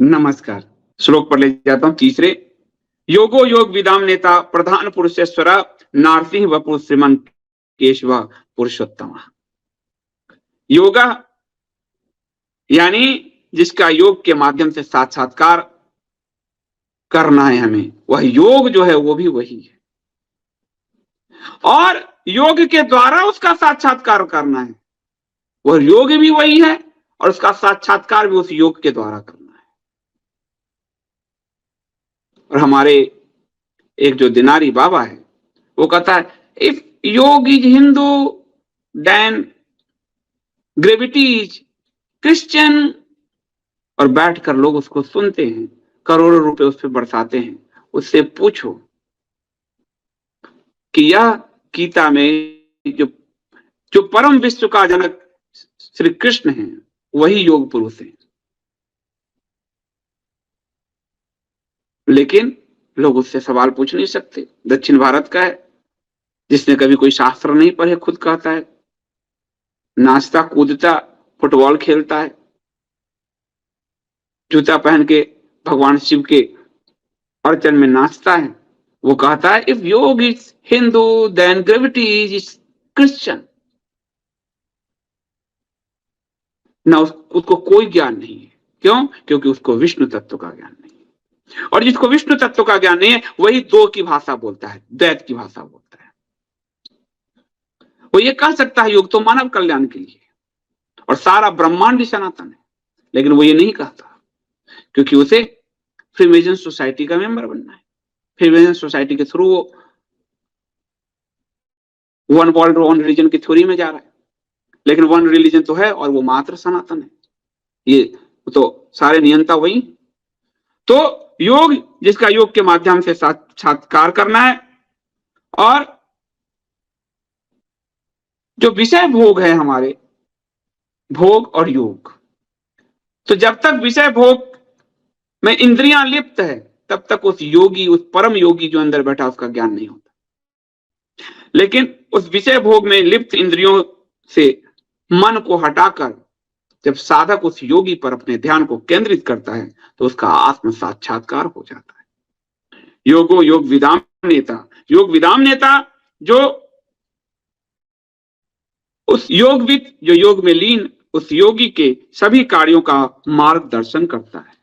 नमस्कार। श्लोक पर ले जाता हूं। तीसरे, योगो योग विदाम नेता प्रधान पुरुषेश्वर नारसिंह वपु श्रीमन केशव पुरुषोत्तम। योगा यानी जिसका योग के माध्यम से साक्षात्कार करना है हमें, वह योग जो है वो भी वही है, और योग के द्वारा उसका साक्षात्कार करना है। वह योग भी वही है और उसका साक्षात्कार भी उस योग के द्वारा करना है। और हमारे एक जो दिनारी बाबा है वो कहता है, if yoga is Hindu then gravity is Christian. और बैठकर लोग उसको सुनते हैं, करोड़ों रुपए उस पर बरसाते हैं। उससे पूछो कि यह गीता में जो परम विश्व का जनक श्री कृष्ण है, वही योग पुरुष है। लेकिन लोग उससे सवाल पूछ नहीं सकते। दक्षिण भारत का है, जिसने कभी कोई शास्त्र नहीं पढ़े, खुद कहता है, नाचता कूदता फुटबॉल खेलता है, जूता पहन के भगवान शिव के अर्चन में नाचता है। वो कहता है, if yoga is Hindu then gravity is Christian. ना उसको कोई ज्ञान नहीं है। क्यों? क्योंकि उसको विष्णु तत्व का ज्ञान नहीं है। और जिसको विष्णु तत्व का ज्ञान नहीं है, वही दो की भाषा बोलता है, द्वैत की भाषा बोलता है। वो ये कह सकता है योग तो मानव कल्याण के लिए और सारा ब्रह्मांड ही सनातन है, लेकिन वो ये नहीं कहता, क्योंकि उसे फ्रीमेजन सोसाइटी का मेंबर बनना है। फ्रीमेजन सोसाइटी के थ्रू वो वन वर्ल्ड वन रिलीजन की थ्योरी में जा रहा है। लेकिन वन रिलीजन तो है और वो मात्र सनातन है, ये तो सारे नियंता वही। तो योग, जिसका योग के माध्यम से साक्षात्कार करना है, और जो विषय भोग है हमारे, भोग और योग, तो जब तक विषय भोग में इंद्रियां लिप्त है, तब तक उस योगी, उस परम योगी जो अंदर बैठा, उसका ज्ञान नहीं होता। लेकिन उस विषय भोग में लिप्त इंद्रियों से मन को हटाकर जब साधक उस योगी पर अपने ध्यान को केंद्रित करता है, तो उसका आत्म साक्षात्कार हो जाता है। योगो योग विदाम नेता, योग विदाम नेता जो उस योगविद, जो योग में लीन उस योगी के सभी कार्यों का मार्गदर्शन करता है।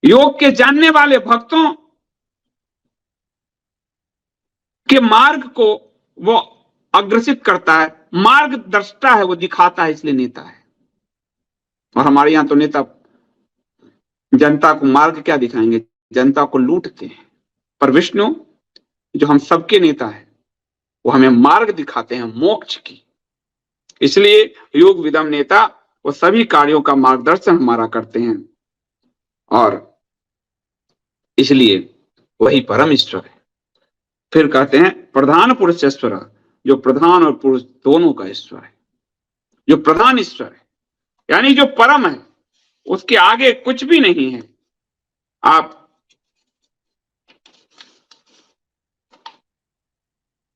योग के जानने वाले भक्तों के मार्ग को वो अग्रसित करता है, मार्गदर्शता है, वो दिखाता है, इसलिए नेता है। और हमारे यहां तो नेता जनता को मार्ग क्या दिखाएंगे, जनता को लूटते हैं। पर विष्णु जो हम सबके नेता है, वो हमें मार्ग दिखाते हैं मोक्ष की। इसलिए योग विदम नेता वो सभी कार्यों का मार्गदर्शन हमारा करते हैं, और इसलिए वही परम ईश्वर है। फिर कहते हैं प्रधान पुरुषेश्वर, जो प्रधान और पुरुष दोनों का ईश्वर है, जो प्रधान ईश्वर है, यानी जो परम है, उसके आगे कुछ भी नहीं है। आप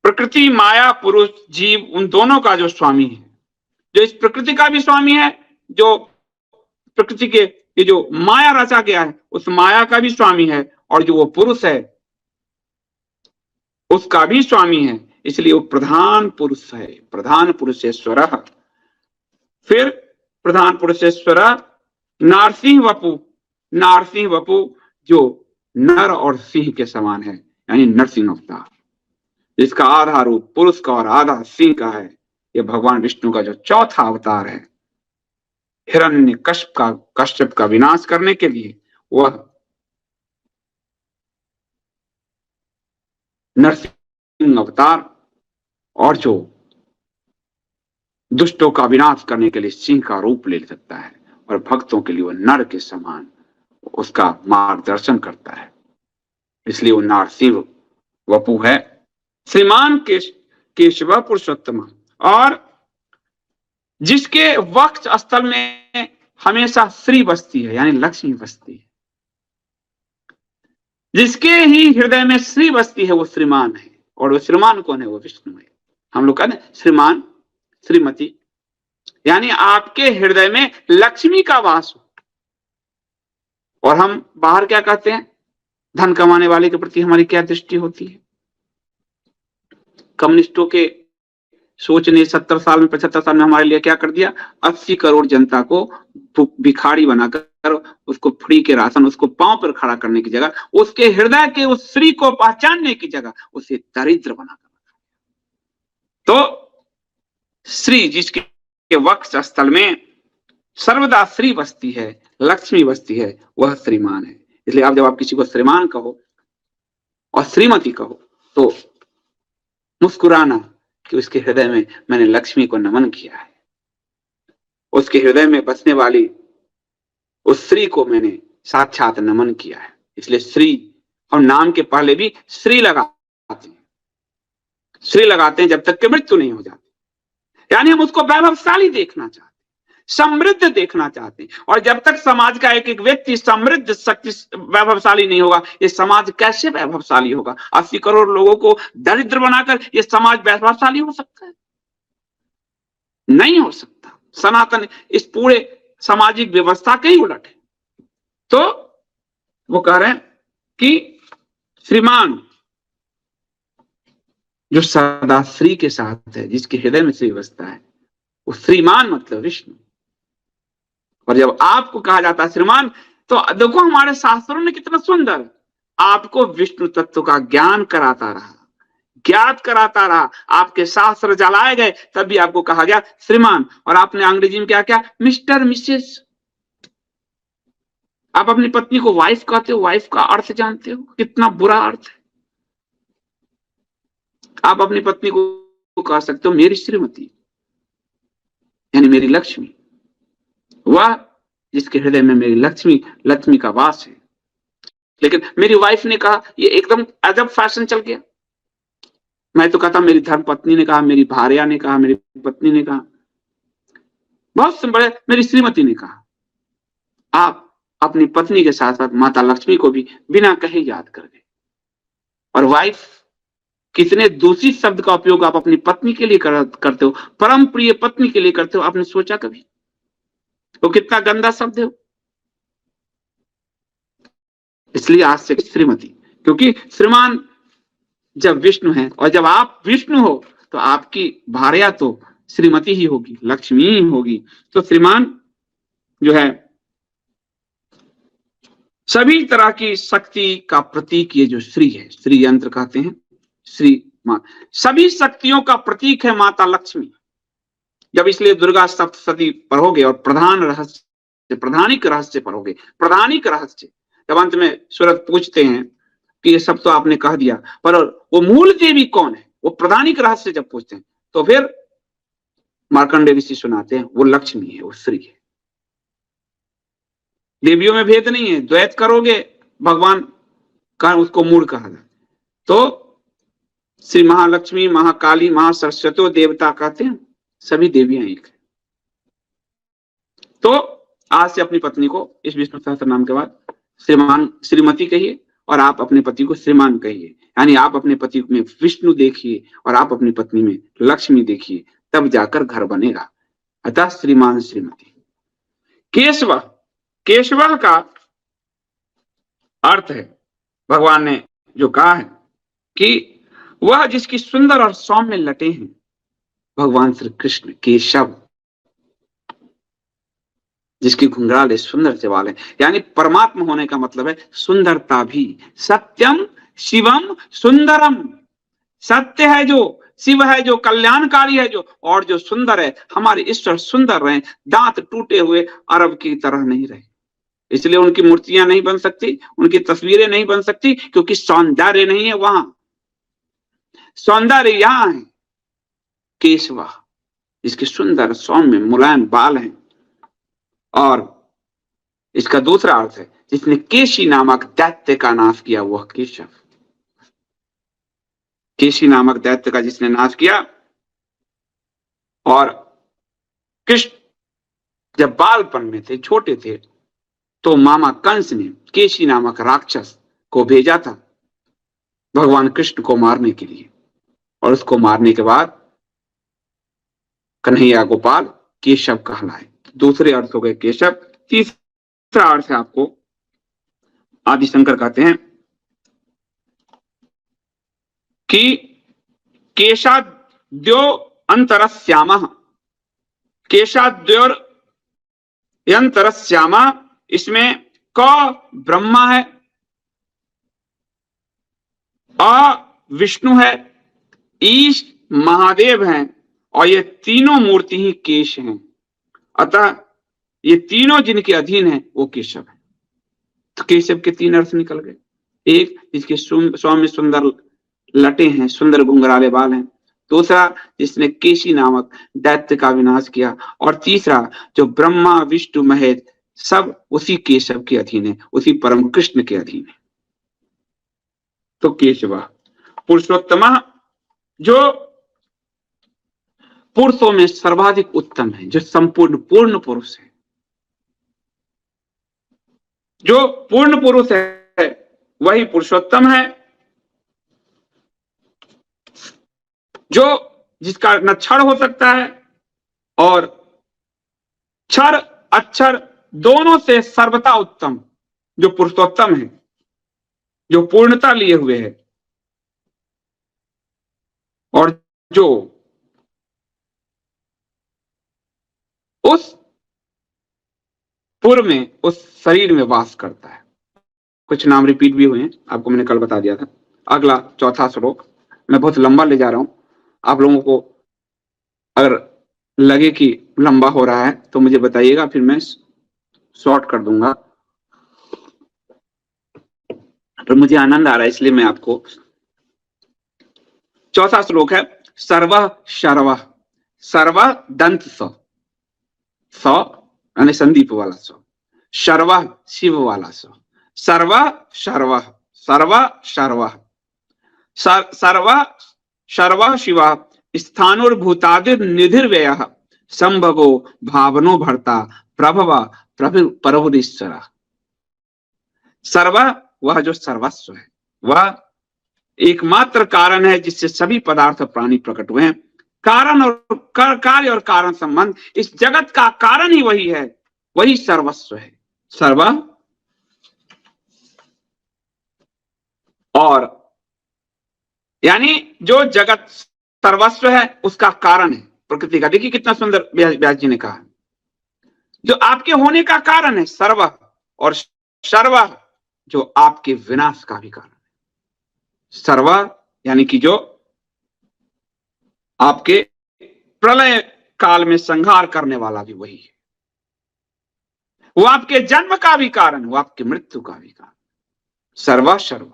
प्रकृति, माया, पुरुष, जीव, उन दोनों का जो स्वामी है, जो इस प्रकृति का भी स्वामी है, जो प्रकृति के ये जो माया रचा गया है, उस माया का भी स्वामी है, और जो वो पुरुष है उसका भी स्वामी है। इसलिए वो प्रधान पुरुष है, प्रधान पुरुषेश्वर। फिर प्रधान पुरुषेश्वर नारसिंह वपु, नारसिंह वपु जो नर और सिंह के समान है, यानी नरसिंह अवतार, जिसका आधा रूप पुरुष का और आधा सिंह का है। ये भगवान विष्णु का जो चौथा अवतार है, हिरण्य कश्यप का विनाश करने के लिए वह नरसिंह अवतार, और जो दुष्टों का विनाश करने के लिए सिंह का रूप ले सकता है, और भक्तों के लिए वह नर के समान उसका मार्गदर्शन करता है। इसलिए वो नारसिंह वपु है, श्रीमान केशव पुरुषोत्तम, और जिसके वक्ष स्थल में हमेशा श्री बसती है, यानी लक्ष्मी बसती है। जिसके ही हृदय में श्री बसती है, वो श्रीमान है। और वो श्रीमान कौन है? वो विष्णु है। हम लोग कहते हैं श्रीमान, श्रीमती, यानी आपके हृदय में लक्ष्मी का वास हो, और हम बाहर क्या कहते हैं, धन कमाने वाले के प्रति हमारी क्या दृष्टि होती है। कम्युनिस्टों के सोच ने 70 साल में 75 साल में हमारे लिए क्या कर दिया, 80 करोड़ जनता को भिखारी बनाकर उसको फ्री के राशन, उसको पांव पर खड़ा करने की जगह, उसके हृदय के उस श्री को पहचानने की जगह उसे दरिद्र बनाकर। तो श्री जिसके वक्ष स्थल में सर्वदा श्री बसती है, लक्ष्मी बसती है, वह श्रीमान है। इसलिए आप जब आप किसी को श्रीमान कहो और श्रीमती कहो तो मुस्कुराना कि उसके हृदय में मैंने लक्ष्मी को नमन किया है, उसके हृदय में बसने वाली उस श्री को मैंने साक्षात नमन किया है। इसलिए श्री, हम नाम के पहले भी श्री लगाते हैं, श्री लगाते हैं जब तक कि मृत्यु नहीं हो जाती। यानी हम उसको वैभवशाली देखना चाहते हैं, समृद्ध देखना चाहते हैं। और जब तक समाज का एक एक व्यक्ति समृद्ध, शक्ति, वैभवशाली नहीं होगा, ये समाज कैसे वैभवशाली होगा। 80 करोड़ लोगों को दरिद्र बनाकर ये समाज वैभवशाली हो सकता है? नहीं हो सकता। सनातन इस पूरे सामाजिक व्यवस्था के ही उलट है। तो वो कह रहे हैं कि श्रीमान जो सदा श्री के साथ है, जिसके हृदय में श्री बसता है, वो श्रीमान मतलब विष्णु। और जब आपको कहा जाता है श्रीमान, तो देखो हमारे शास्त्रों ने कितना सुंदर आपको विष्णु तत्व का ज्ञान कराता रहा, ज्ञात कराता रहा। आपके शास्त्र जलाए गए तब भी आपको कहा गया श्रीमान। और आपने अंग्रेजी में क्या क्या, मिस्टर, मिसेस। आप अपनी पत्नी को वाइफ कहते हो, वाइफ का अर्थ जानते हो कितना बुरा अर्थ है। आप अपनी पत्नी को कह सकते हो मेरी श्रीमती, यानी मेरी लक्ष्मी, वह जिसके हृदय में मेरी लक्ष्मी का वास है। लेकिन मेरी वाइफ ने कहा, ये एकदम अजब फैशन चल गया। मैं तो कहता मेरी धर्म पत्नी ने कहा, मेरी भार्या ने कहा, मेरी पत्नी ने कहा, बहुत बड़े मेरी श्रीमती ने कहा। आप अपनी पत्नी के साथ साथ माता लक्ष्मी को भी बिना कहे याद कर गए। और वाइफ, कितने दूषित शब्द का उपयोग आप अपनी पत्नी के लिए करते हो, परम प्रिय पत्नी के लिए करते हो। आपने सोचा कभी वो कितना गंदा शब्द है? इसलिए आज से श्रीमती, क्योंकि श्रीमान जब विष्णु है और जब आप विष्णु हो तो आपकी भार्या तो श्रीमती ही होगी, लक्ष्मी ही होगी। तो श्रीमान जो है सभी तरह की शक्ति का प्रतीक, ये जो श्री है, श्री यंत्र कहते हैं, श्री मां सभी शक्तियों का प्रतीक है माता लक्ष्मी। जब इसलिए दुर्गा सप्तशती पढ़ोगे और प्रधान रहस्य, प्रधानिक रहस्य पढ़ोगे, प्रधानिक रहस्य, जब अंत में सूरत पूछते हैं कि ये सब तो आपने कह दिया, पर वो मूल देवी कौन है, वो प्रधानिक रहस्य जब पूछते हैं तो फिर मार्कंडेय ऋषि सुनाते हैं वो लक्ष्मी है, वो श्री है। देवियों में भेद नहीं है, द्वैत करोगे भगवान का उसको मूल कहा जाए। तो श्री महालक्ष्मी, महाकाली, महासरस्वती देवता कहते हैं, सभी देवियां एक है। तो आज से अपनी पत्नी को इस विष्णु सहस्त्र नाम के बाद श्रीमान, श्रीमती कहिए और आप अपने पति को श्रीमान कहिए। यानी आप अपने पति में विष्णु देखिए और आप अपनी पत्नी में लक्ष्मी देखिए, तब जाकर घर बनेगा। अतः श्रीमान श्रीमती। केशव, केशव का अर्थ है, भगवान ने जो कहा है कि वह जिसकी सुंदर और सौम्य लटे हैं, भगवान श्री कृष्ण केशव, जिसकी घुंघराले सुंदर से वाल है। यानी परमात्मा होने का मतलब है सुंदरता भी। सत्यम शिवम सुंदरम, सत्य है जो, शिव है जो, कल्याणकारी है जो, और जो सुंदर है। हमारे ईश्वर सुंदर रहे, दांत टूटे हुए अरब की तरह नहीं रहे। इसलिए उनकी मूर्तियां नहीं बन सकती, उनकी तस्वीरें नहीं बन सकती, क्योंकि सौंदर्य नहीं है वहां, सौंदर्य यहां है। केशवा, जिसके सुंदर सौम्य मुलायम बाल हैं। और इसका दूसरा अर्थ है जिसने केशी नामक दैत्य का नाश किया, वह केशव। केशी नामक दैत्य का जिसने नाश किया। और कृष्ण जब बालपन में थे, छोटे थे, तो मामा कंस ने केशी नामक राक्षस को भेजा था भगवान कृष्ण को मारने के लिए। और उसको मारने के बाद कन्हैया गोपाल केशव कहलाए। दूसरे अर्थ हो गए केशव। तीसरा अर्थ है आपको आदि शंकर कहते हैं कि केशाद्यो अंतरस्यामः, केशाद्योर अंतरस्यामा, इसमें क ब्रह्मा है, अ विष्णु है, ईश महादेव हैं, और ये तीनों मूर्ति ही केश हैं। अतः ये तीनों जिनके अधीन है वो केशव है। तो केशव के तीन अर्थ निकल गए। एक, जिसके सौम्य सुंदर लटे हैं, सुंदर घुंघराले बाल हैं। दूसरा, जिसने केशी नामक दैत्य का विनाश किया। और तीसरा, जो ब्रह्मा विष्णु महेश सब उसी केशव के अधीन है, उसी परम कृष्ण के अधीन है। तो केशव पुरुषोत्तम, जो पुरुषों में सर्वाधिक उत्तम है, जो संपूर्ण पूर्ण पुरुष है, जो पूर्ण पुरुष है वही पुरुषोत्तम है, जो जिसका न क्षर हो सकता है और क्षर अक्षर दोनों से सर्वथा उत्तम, जो पुरुषोत्तम है, जो पूर्णता लिए हुए है, और जो उस पूर्व में, उस शरीर में वास करता है। कुछ नाम रिपीट भी हुए हैं, आपको मैंने कल बता दिया था। अगला चौथा श्लोक, मैं बहुत लंबा ले जा रहा हूं, आप लोगों को अगर लगे कि लंबा हो रहा है तो मुझे बताइएगा, फिर मैं शॉर्ट कर दूंगा। तो मुझे आनंद आ रहा है इसलिए मैं आपको। चौथा श्लोक है सर्व शर्व, सर्व दंत स यानी संदीप वाला स, शर्व शिव वाला स, सर्व शर्व, सर्व शर्व, सर्व शर्व शिव स्थानुर्भूतादिर निधिर्व्यय संभवो भावनो भर्ता प्रभव प्रभुरीश्वर। सर्व वह जो सर्वस्व है, वह एकमात्र कारण है जिससे सभी पदार्थ प्राणी प्रकट हुए हैं। कारण और कार्य और कारण संबंध, इस जगत का कारण ही वही है, वही सर्वस्व है। सर्व और यानी जो जगत सर्वस्व है उसका कारण है प्रकृति का। देखिए कितना सुंदर व्यास जी ने कहा, जो आपके होने का कारण है सर्व, और सर्व जो आपके विनाश का भी कारण है। सर्व यानी कि जो आपके प्रलय काल में संहार करने वाला भी वही है, वो आपके जन्म का भी कारण, वो आपकी मृत्यु का भी कारण, सर्व सर्व।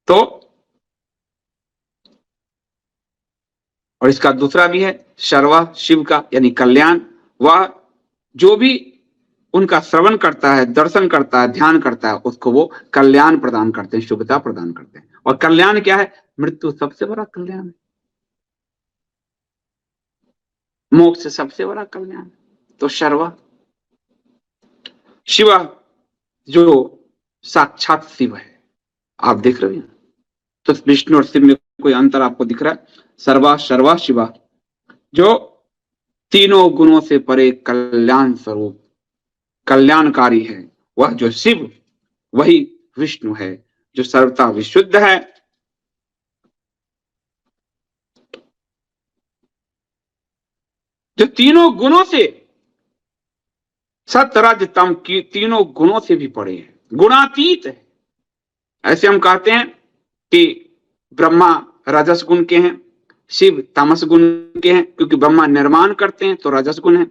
तो और इसका दूसरा भी है सर्व शिव का, यानी कल्याण। वह जो भी उनका श्रवण करता है, दर्शन करता है, ध्यान करता है, उसको वो कल्याण प्रदान करते हैं, शुभता प्रदान करते हैं। और कल्याण क्या है? मृत्यु सबसे बड़ा कल्याण है, मोक्ष सबसे बड़ा कल्याण। तो सर्व शिव जो साक्षात शिव है, आप देख रहे हैं। तो विष्णु और शिव में कोई अंतर आपको दिख रहा है? सर्वा सर्वा शिवा जो तीनों गुणों से परे कल्याण स्वरूप कल्याणकारी है, वह जो शिव वही विष्णु है, जो सर्वथा विशुद्ध है, जो तीनों गुणों से सत्य तम की तीनों गुणों से भी परे है, गुणातीत है। ऐसे हम कहते हैं कि ब्रह्मा रजस गुण के हैं, शिव तमस गुण के हैं, क्योंकि ब्रह्मा निर्माण करते हैं तो रजस गुण है,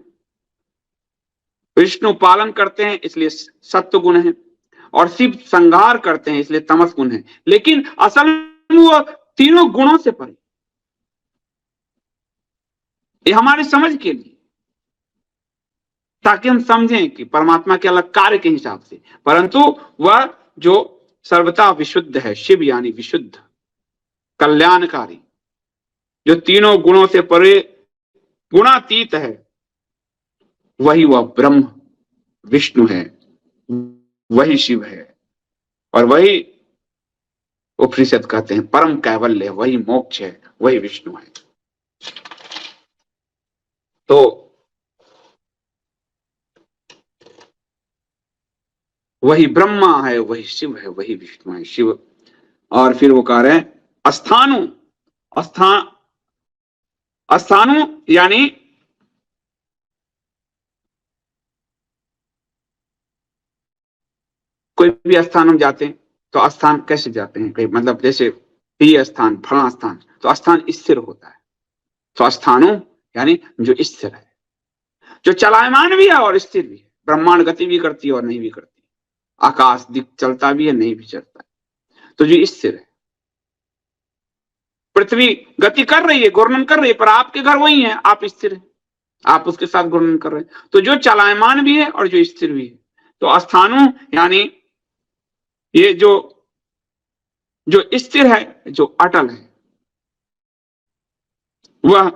विष्णु पालन करते हैं इसलिए सत्व गुण है, और शिव संहार करते हैं इसलिए तमस गुण है। लेकिन असल में वो तीनों गुणों से परे। ये हमारी समझ के लिए, ताकि हम समझें कि परमात्मा के अलग कार्य के हिसाब से, परंतु वह जो सर्वथा विशुद्ध है, शिव यानी विशुद्ध कल्याणकारी, जो तीनों गुणों से परे गुणातीत है, वही वह ब्रह्म विष्णु है, वही शिव है, और वही उपनिषद कहते हैं परम कैवल्य, वही मोक्ष है, वही विष्णु है। तो वही ब्रह्मा है, वही शिव है, वही विष्णु है, शिव। और फिर वो कह रहे हैं अस्थानु, स्थान, स्थानु यानी कोई भी स्थान हम जाते हैं तो स्थान कैसे जाते हैं, कहीं मतलब जैसे ये स्थान फला स्थान, तो स्थान स्थिर होता है। तो स्थानु यानी जो स्थिर है, जो चलायमान भी है और स्थिर भी है। ब्रह्मांड गति भी करती है और नहीं भी करती, आकाश दिख चलता भी है नहीं भी चलता है। तो जो स्थिर है, पृथ्वी गति कर रही है, घूर्णन कर रही है, पर आपके घर वही है, आप स्थिर है, आप उसके साथ घूर्णन कर रहे हैं। तो जो चलायमान भी है और जो स्थिर भी है। तो स्थानु यानी ये जो जो स्थिर है, जो अटल है, वह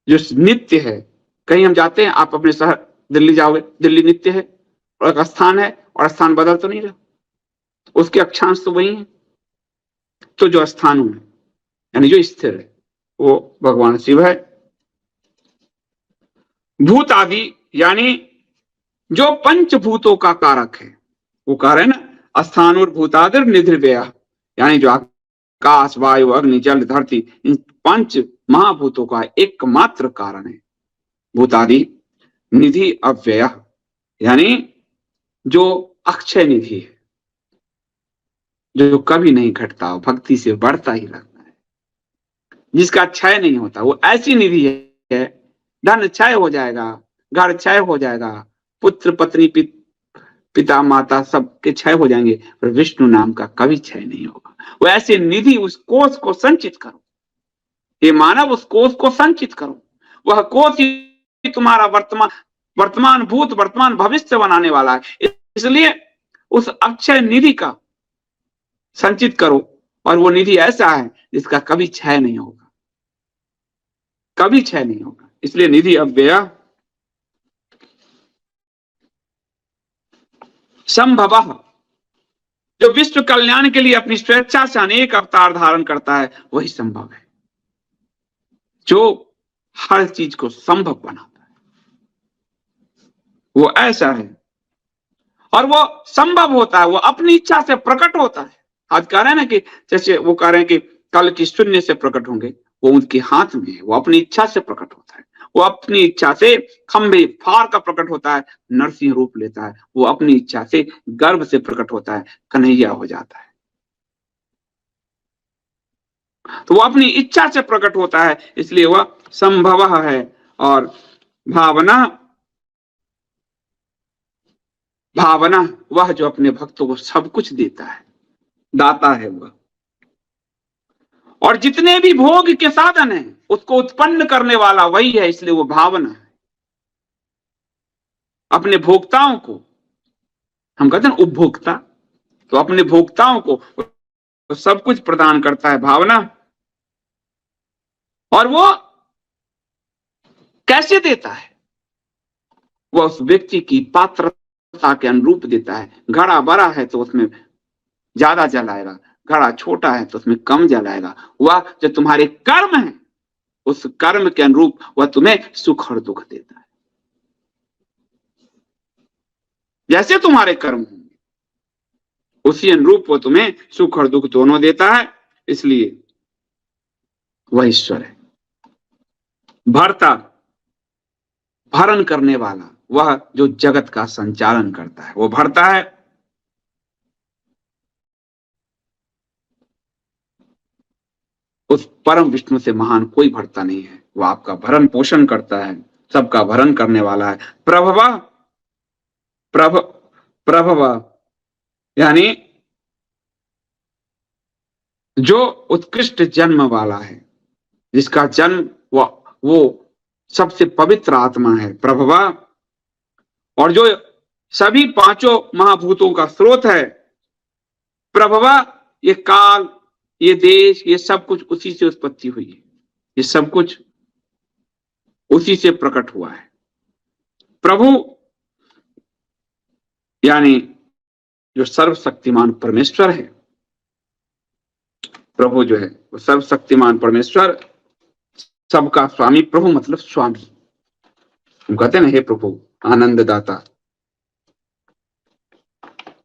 जो नित्य है। कहीं हम जाते हैं, आप अपने शहर दिल्ली जाओगे, दिल्ली नित्य है और एक स्थान है, और स्थान बदल तो नहीं रहा, उसके अक्षांश तो वही है। तो जो स्थानु है यानी जो स्थिर है वो भगवान शिव है। भूत आदि यानी जो पंचभूतों का कारक है, वो कह रहे हैं ना स्थान और भूतादिर निधिर्व्यय, यानी जो आकाश वायु अग्नि जल धरती, इन पंच महाभूतों का एकमात्र कारण है भूतादि। निधि अव्यय यानी जो अक्षय निधि है, जो कभी नहीं घटता, भक्ति से बढ़ता ही रहता है, जिसका क्षय नहीं होता, वो ऐसी निधि है। धन क्षय हो जाएगा, घर क्षय हो जाएगा, पुत्र पत्नी पिता माता सबके क्षय हो जाएंगे, पर विष्णु नाम का कभी क्षय नहीं होगा। वो ऐसे निधि, उस कोष को संचित करो, ये मानव उस कोष को संचित करो। वह कोष ही तुम्हारा वर्तमान भूत वर्तमान भविष्य बनाने वाला है। इसलिए उस अक्षय निधि का संचित करो, और वो निधि ऐसा है जिसका कभी क्षय नहीं होगा, कभी क्षय नहीं होगा। इसलिए निधि अव्यय। संभव, जो विश्व कल्याण के लिए अपनी स्वेच्छा से अनेक अवतार धारण करता है, वही संभव है, जो हर चीज को संभव बनाता है, वो ऐसा है। और वो संभव होता है, वो अपनी इच्छा से प्रकट होता है। आज कह रहे हैं ना कि जैसे वो कह रहे हैं कि कल की शून्य से प्रकट होंगे, वो उनके हाथ में है, वो अपनी इच्छा से प्रकट होता है। वो अपनी इच्छा से खंभे फाड़ का प्रकट होता है, नरसिंह रूप लेता है। वो अपनी इच्छा से गर्भ से प्रकट होता है, कन्हैया हो जाता है। तो वो अपनी इच्छा से प्रकट होता है, इसलिए वह संभव है। और भावना, भावना वह जो अपने भक्तों को सब कुछ देता है, दाता है वह। और जितने भी भोग के साधन हैं, उसको उत्पन्न करने वाला वही है, इसलिए वो भावना है। अपने भोक्ताओं को हम कहते हैं उपभोक्ता, तो अपने भोक्ताओं को तो सब कुछ प्रदान करता है भावना। और वो कैसे देता है? वह उस व्यक्ति की पात्रता के अनुरूप देता है। घड़ा बड़ा है तो उसमें ज्यादा जल आएगा, घड़ा छोटा है तो उसमें कम जल आएगा। वह जो तुम्हारे कर्म है, उस कर्म के अनुरूप वह तुम्हें सुख और दुख देता है। जैसे तुम्हारे कर्म होंगे उसी अनुरूप वो तुम्हें सुख और दुख दोनों देता है। इसलिए वह ईश्वर है। भरता, भरण करने वाला, वह जो जगत का संचालन करता है, वो भरता है। उस परम विष्णु से महान कोई भरता नहीं है। वो आपका भरण पोषण करता है, सबका भरण करने वाला है। प्रभवा, प्रभवा यानी जो उत्कृष्ट जन्म वाला है, जिसका जन्म वो सबसे पवित्र आत्मा है, प्रभवा। और जो सभी पांचों महाभूतों का स्रोत है, प्रभवा। ये काल, ये देश, ये सब कुछ उसी से उत्पत्ति हुई है, ये सब कुछ उसी से प्रकट हुआ है। प्रभु यानी जो सर्वशक्तिमान परमेश्वर है, प्रभु जो है वो सर्वशक्तिमान परमेश्वर, सबका स्वामी। प्रभु मतलब स्वामी। हम कहते हैं ना, हे प्रभु आनंद दाता,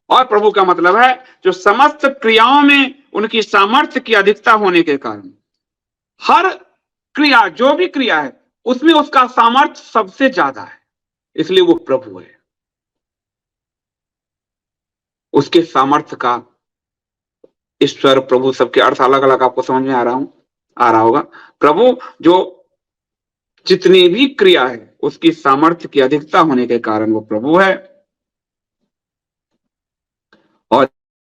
और प्रभु का मतलब है जो समस्त क्रियाओं में उनकी सामर्थ्य की अधिकता होने के कारण हर क्रिया, जो भी क्रिया है, उसमें उसका सामर्थ्य सबसे ज्यादा है, इसलिए वो प्रभु है। उसके सामर्थ्य का ईश्वर प्रभु सबके अर्थ अलग अलग आपको समझ में आ रहा होगा। प्रभु जो जितनी भी क्रिया है उसकी सामर्थ्य की अधिकता होने के कारण वो प्रभु है। और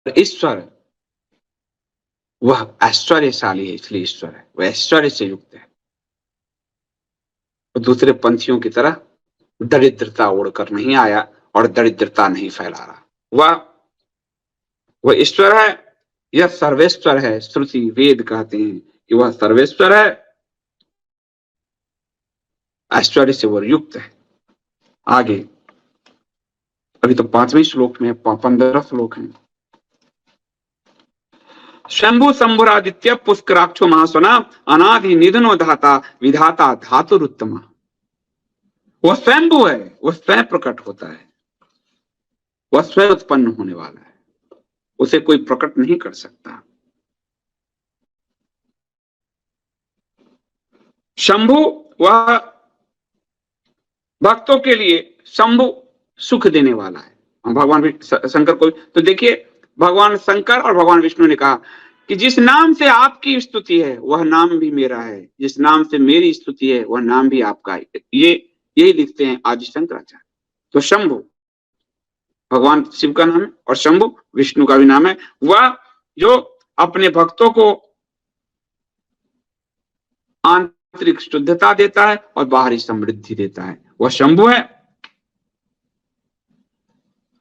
ईश्वर वह ऐश्वर्यशाली है, इसलिए ईश्वर है, वह ऐश्वर्य से युक्त है। वो दूसरे पंथियों की तरह दरिद्रता ओढ़कर नहीं आया और दरिद्रता नहीं फैला रहा। वह ईश्वर है, यह सर्वेश्वर है। श्रुति वेद कहते हैं कि वह सर्वेश्वर है, ऐश्वर्य से वह युक्त है। आगे अभी तो 5वें श्लोक में 15 श्लोक हैं। शंभु शंभुरादित्य पुष्कराक्षो महासना अनादि निधनो धाता विधाता धातुरुत्तम। वह स्वयंभू है, वह स्वयं प्रकट होता है, वह स्वयं उत्पन्न होने वाला है, उसे कोई प्रकट नहीं कर सकता। शंभु वह भक्तों के लिए शंभु सुख देने वाला है। भगवान शंकर को तो देखिए, भगवान शंकर और भगवान विष्णु ने कहा कि जिस नाम से आपकी स्तुति है वह नाम भी मेरा है, जिस नाम से मेरी स्तुति है वह नाम भी आपका है। यही लिखते हैं आदि शंकराचार्य। तो शंभु भगवान शिव का नाम है और शंभु विष्णु का भी नाम है। वह जो अपने भक्तों को आंतरिक शुद्धता देता है और बाहरी समृद्धि देता है, वह शंभु है।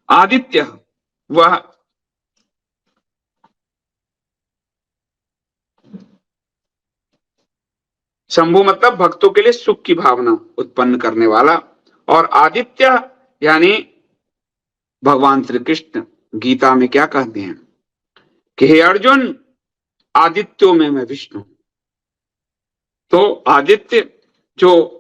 आदित्य वह शंभु मतलब भक्तों के लिए सुख की भावना उत्पन्न करने वाला। और आदित्य यानी भगवान श्री कृष्ण गीता में क्या कहते हैं कि हे अर्जुन, आदित्यों में मैं विष्णु। तो आदित्य जो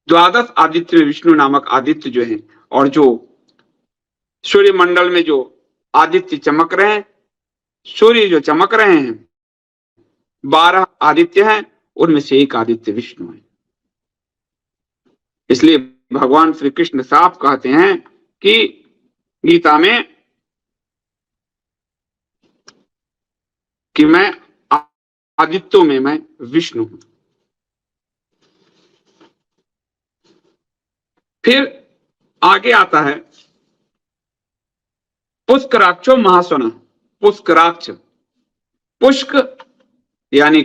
द्वादश आदित्य में विष्णु नामक आदित्य जो है, और जो सूर्य मंडल में जो आदित्य चमक रहे हैं, सूर्य जो चमक रहे हैं, 12 आदित्य हैं, उनमें से एक आदित्य विष्णु है। इसलिए भगवान श्री कृष्ण साफ कहते हैं कि गीता में कि मैं आदित्यों में मैं विष्णु हूं। फिर आगे आता है पुष्कराक्षो महासना। पुष्कराक्ष, पुष्क यानी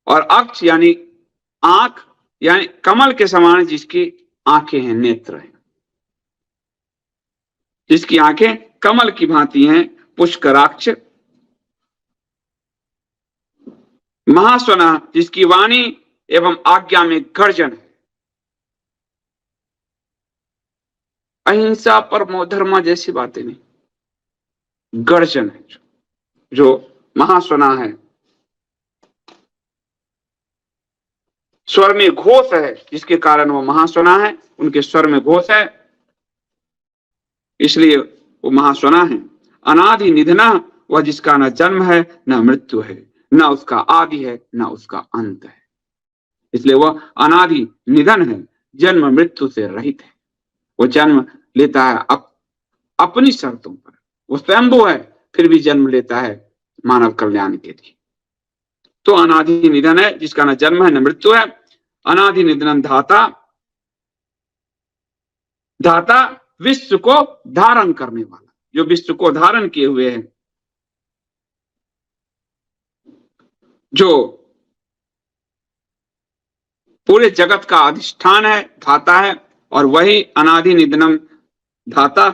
और अक्ष यानी आंख, यानी कमल के समान जिसकी आंखें हैं, नेत्र हैं, जिसकी आंखें कमल की भांति हैं, पुष्कराक्ष। महासना जिसकी वाणी एवं आज्ञा में गर्जन है, अहिंसा परमो धर्म जैसी बातें नहीं, गर्जन है जो महासना है। स्वर में घोष है जिसके कारण वो महासना है, उनके स्वर में घोष है इसलिए वो महासना है। अनादि निधना, वह जिसका न जन्म है न मृत्यु है, न उसका आदि है न उसका अंत है, इसलिए वह अनादि निधन है, जन्म मृत्यु से रहित है। वो जन्म लेता है अपनी शर्तों पर, वो स्वयंभू है फिर भी जन्म लेता है मानव कल्याण के लिए। तो अनादि निधन है जिसका न जन्म है न मृत्यु है। अनादि निधन धाता, धाता विश्व को धारण करने वाला, जो विश्व को धारण किए हुए है, जो पूरे जगत का अधिष्ठान है, धाता है। और वही अनादि निधनम धाता,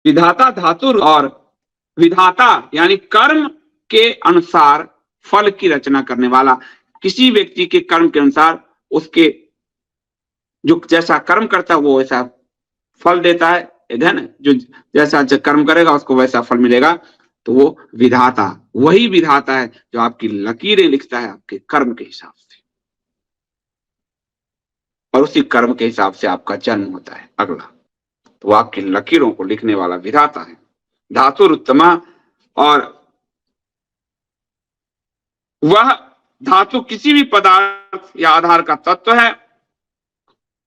विधाता धातु, और विधाता यानी कर्म के अनुसार फल की रचना करने वाला। किसी व्यक्ति के कर्म के अनुसार उसके जो जैसा कर्म करता है वो वैसा फल देता है, ना, जो जैसा कर्म करेगा उसको वैसा फल मिलेगा। तो वो विधाता, वही विधाता है जो आपकी लकीरें लिखता है आपके कर्म के हिसाब से। और उसी कर्म के हिसाब से आपका जन्म होता है। अगला, तो आपकी लकीरों को लिखने वाला विधाता है। धातुरुत्तमा, और वह धातु किसी भी पदार्थ या आधार का तत्व है।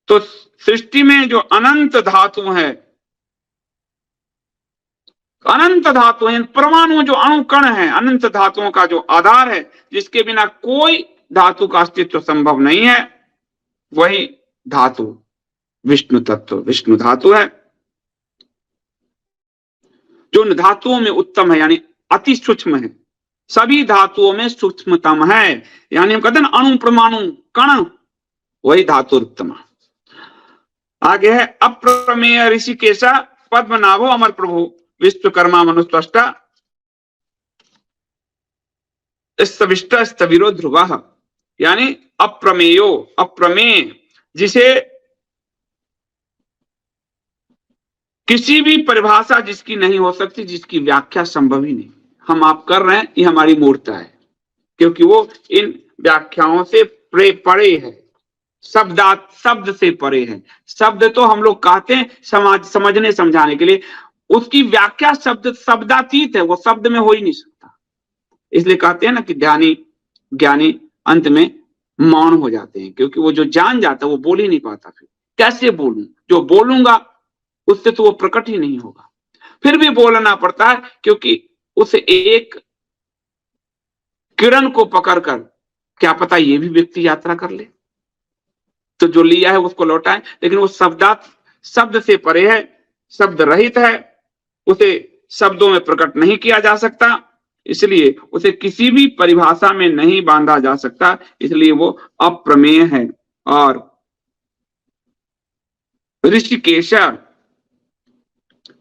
तो सृष्टि में जो अनंत धातु है, अनंत धातु है, परमाणु जो अणु कण है, अनंत धातुओं का जो आधार है, जिसके बिना कोई धातु का अस्तित्व संभव नहीं है, वही धातु विष्णु तत्व, विष्णु धातु है, जो उन धातुओं में उत्तम है, यानी अति सूक्ष्म है, सभी धातुओं में सूक्ष्मतम है, यानी हम कहते हैं अणु परमाणु कण, वही धातु उत्तम। आगे है अप्रमेय ऋषिकेशा पद्मनाभो अमर प्रभु विश्वकर्मा मनुष्टा स्तविरो ध्रुव, यानी अप्रमेयो, अप्रमेय, जिसे किसी भी परिभाषा जिसकी नहीं हो सकती, जिसकी व्याख्या संभव ही नहीं। हम आप कर रहे हैं, ये हमारी मूर्खता है, क्योंकि वो इन व्याख्याओं से परे है, शब्द से परे है। शब्द तो हम लोग कहते हैं समझने समझाने के लिए, उसकी व्याख्या शब्दातीत है, वो शब्द में हो ही नहीं सकता। इसलिए कहते हैं ना कि ध्यानी ज्ञानी अंत में मौन हो जाते हैं, क्योंकि वो जो जान जाता है वो बोल ही नहीं पाता। फिर कैसे बोलूं, जो बोलूंगा उससे तो वो प्रकट ही नहीं होगा। फिर भी बोलना पड़ता है, क्योंकि उस एक किरण को पकड़कर क्या पता ये भी व्यक्ति यात्रा कर ले, तो जो लिया है उसको लौटाए। लेकिन वो शब्द से परे है, शब्द रहित है, उसे शब्दों में प्रकट नहीं किया जा सकता, इसलिए उसे किसी भी परिभाषा में नहीं बांधा जा सकता, इसलिए वो अप्रमेय है। और ऋषिकेश,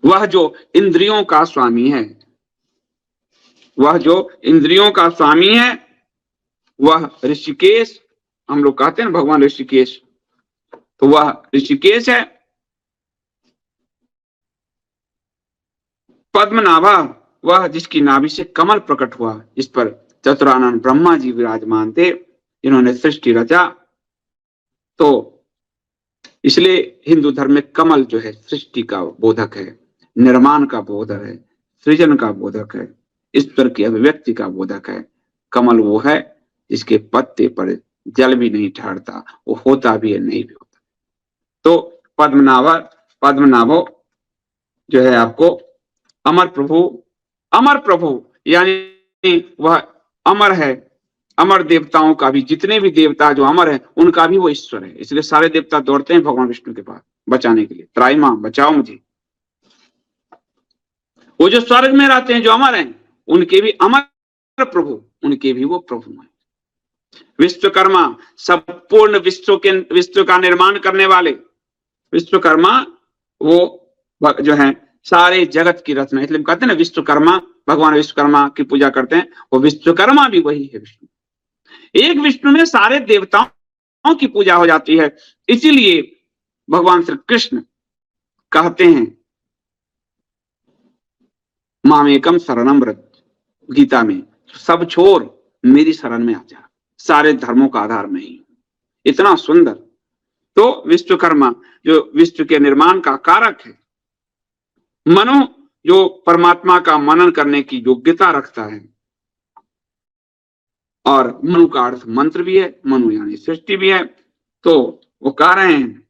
वह जो इंद्रियों का स्वामी है, वह जो इंद्रियों का स्वामी है, वह ऋषिकेश, हम लोग कहते हैं भगवान ऋषिकेश, तो वह ऋषिकेश है। पद्मनाभा, वह जिसकी नाभि से कमल प्रकट हुआ, इस पर चतुरानंद ब्रह्मा जी विराजमान थे, जिन्होंने सृष्टि रचा। तो इसलिए हिंदू धर्म में कमल जो है सृष्टि का बोधक है, निर्माण का बोधक है, सृजन का बोधक है, ईश्वर की अभिव्यक्ति का बोधक है। कमल वो है जिसके पत्ते पर जल भी नहीं ठहरता, वो होता भी है नहीं भी होता। तो पद्मनाभो जो है आपको अमर प्रभु यानी वह अमर है। अमर देवताओं का भी, जितने भी देवता जो अमर है, उनका भी वो ईश्वर है। इसलिए सारे देवता दौड़ते हैं भगवान विष्णु के पास बचाने के लिए, त्राई मां बचाओ मुझे। वो जो स्वर्ग में रहते हैं, जो अमर हैं, उनके भी अमर प्रभु, उनके भी वो प्रभु हैं। विश्वकर्मा, संपूर्ण विश्व का निर्माण करने वाले विश्वकर्मा, वो जो है सारे जगत की रचना, इसलिए कहते हैं ना विश्वकर्मा, भगवान विश्वकर्मा की पूजा करते हैं, वो विश्वकर्मा भी वही है विष्णु। एक विष्णु में सारे देवताओं की पूजा हो जाती है। इसीलिए भगवान श्री कृष्ण कहते हैं मामेकम शरणम व्रज, गीता में, सब छोड़ मेरी शरण में आ जा, सारे धर्मों का आधार में ही। इतना सुंदर। तो विश्वकर्मा जो विश्व के निर्माण का कारक है, मनु जो परमात्मा का मनन करने की योग्यता रखता है, और मनु का अर्थ मंत्र भी है, मनु यानी सृष्टि भी है, तो वो कह रहे हैं।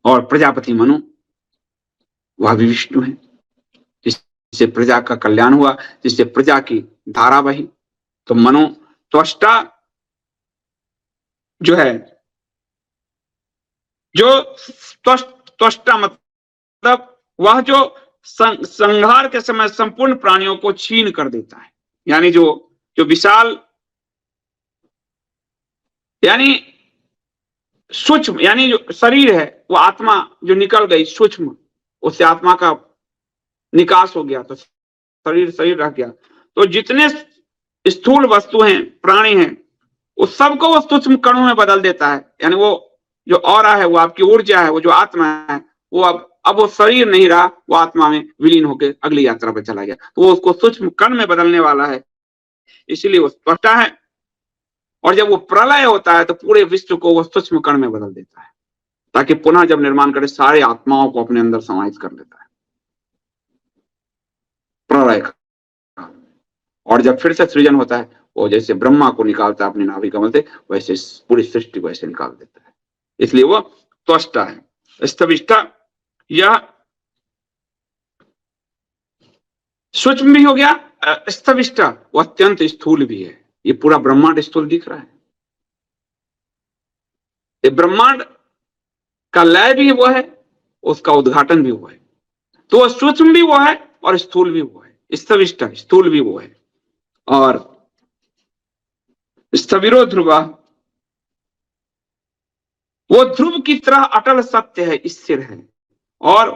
और प्रजापति मनु, वह भी विष्णु है, जिससे प्रजा का कल्याण हुआ, जिससे प्रजा की धारा बही। तो मनु त्वष्टा जो है, जो त्वष्टा मतलब वह जो संहार के समय संपूर्ण प्राणियों को छीन कर देता है, यानी जो विशाल, यानी सूक्ष्म, यानी जो शरीर है, वो आत्मा जो निकल गई सूक्ष्म, उससे आत्मा का निकास हो गया, तो शरीर रह गया। तो जितने स्थूल वस्तु हैं, प्राणी हैं, उस सबको वो सूक्ष्म कणों में बदल देता है। यानी वो जो ऑरा है, वो आपकी ऊर्जा है, वो जो आत्मा है, वो अब वो शरीर नहीं रहा, वो आत्मा में विलीन होकर अगली यात्रा पर चला गया। तो वो उसको सूक्ष्म कण में बदलने वाला है, इसीलिए वो त्वष्टा है। और जब वो प्रलय होता है तो पूरे विश्व को वो सूक्ष्म कण में बदल देता है, ताकि पुनः जब निर्माण करे सारे आत्माओं को अपने अंदर समाहित कर लेता है प्रलय का। और जब फिर से सृजन होता है, वो जैसे ब्रह्मा को निकालता है अपने नाभि कमल से, वैसे पूरी सृष्टि को ऐसे निकाल देता है। इसलिए वो त्वष्टा है। स्तविष्टा या सूक्ष्म भी हो गया, स्तविष्टा वो अत्यंत स्थूल भी है। ये पूरा ब्रह्मांड स्थूल दिख रहा है, ये ब्रह्मांड का लय भी वो है, उसका उद्घाटन भी वो है। तो सूक्ष्म भी वो है और स्थूल भी वो है। स्तविष्टा स्थूल भी वो है। और स्थविरो ध्रुवा, वो ध्रुव की तरह अटल सत्य है, स्थिर है और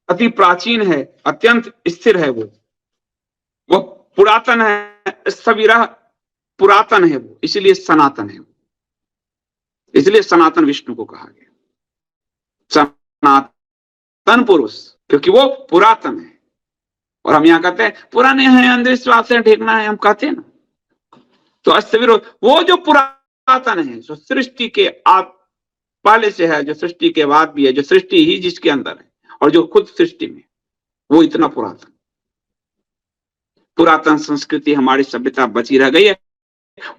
अति प्राचीन है, अत्यंत स्थिर है। वो पुरातन है। स्थविरा पुरातन है वो, इसलिए सनातन है। इसलिए सनातन विष्णु को कहा गया सनातन पुरुष, क्योंकि वो पुरातन है। और हम यहाँ कहते हैं पुराने हैं, अंधविश्वास है, ढेकना है, हम कहते हैं ना। तो अस्तविरो वो जो पुरातन है, जो सृष्टि के आप पहले से है, जो सृष्टि के बाद भी है, जो सृष्टि ही जिसके अंदर है और जो खुद सृष्टि में, वो इतना पुरातन। पुरातन संस्कृति हमारी सभ्यता बची रह गई है,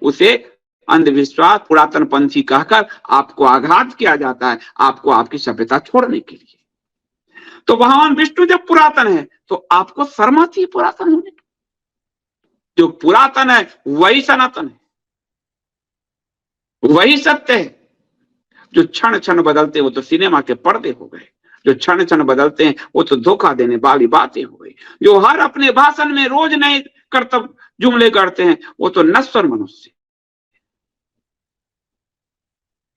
उसे अंधविश्वास पुरातन पंथी कहकर आपको आघात किया जाता है, आपको आपकी सभ्यता छोड़ने के लिए। तो भगवान विष्णु जब पुरातन है तो आपको शर्म आती है पुरातन होने की। जो पुरातन है वही सनातन है, वही सत्य है। जो क्षण क्षण बदलते हैं वो तो सिनेमा के पर्दे हो गए, जो क्षण क्षण बदलते हैं वो तो धोखा देने वाली बातें हो गई। जो हर अपने भाषण में रोज नए कर्तव्य जुमले करते हैं वो तो नश्वर मनुष्य।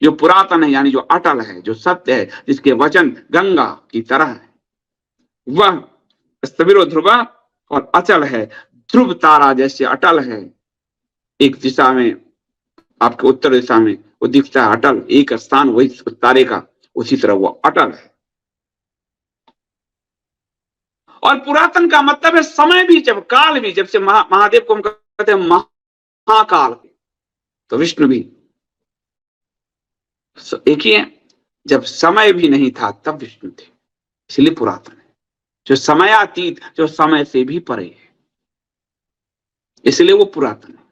जो पुरातन है यानी जो अटल है, जो सत्य है, जिसके वचन गंगा की तरह है, वह स्थविरो ध्रुवा और अचल है। ध्रुव तारा जैसे अटल है, एक दिशा में, आपके उत्तर दिशा में वो दिखता है अटल, एक स्थान वही तारे का, उसी तरह वो अटल है। और पुरातन का मतलब है समय भी, जब काल भी, जब से महादेव को हम कहते हैं महाकाल, तो विष्णु भी एक ही है। जब समय भी नहीं था तब विष्णु थे, इसलिए पुरातन है। जो समयातीत, जो समय से भी परे है, इसलिए वो पुरातन है।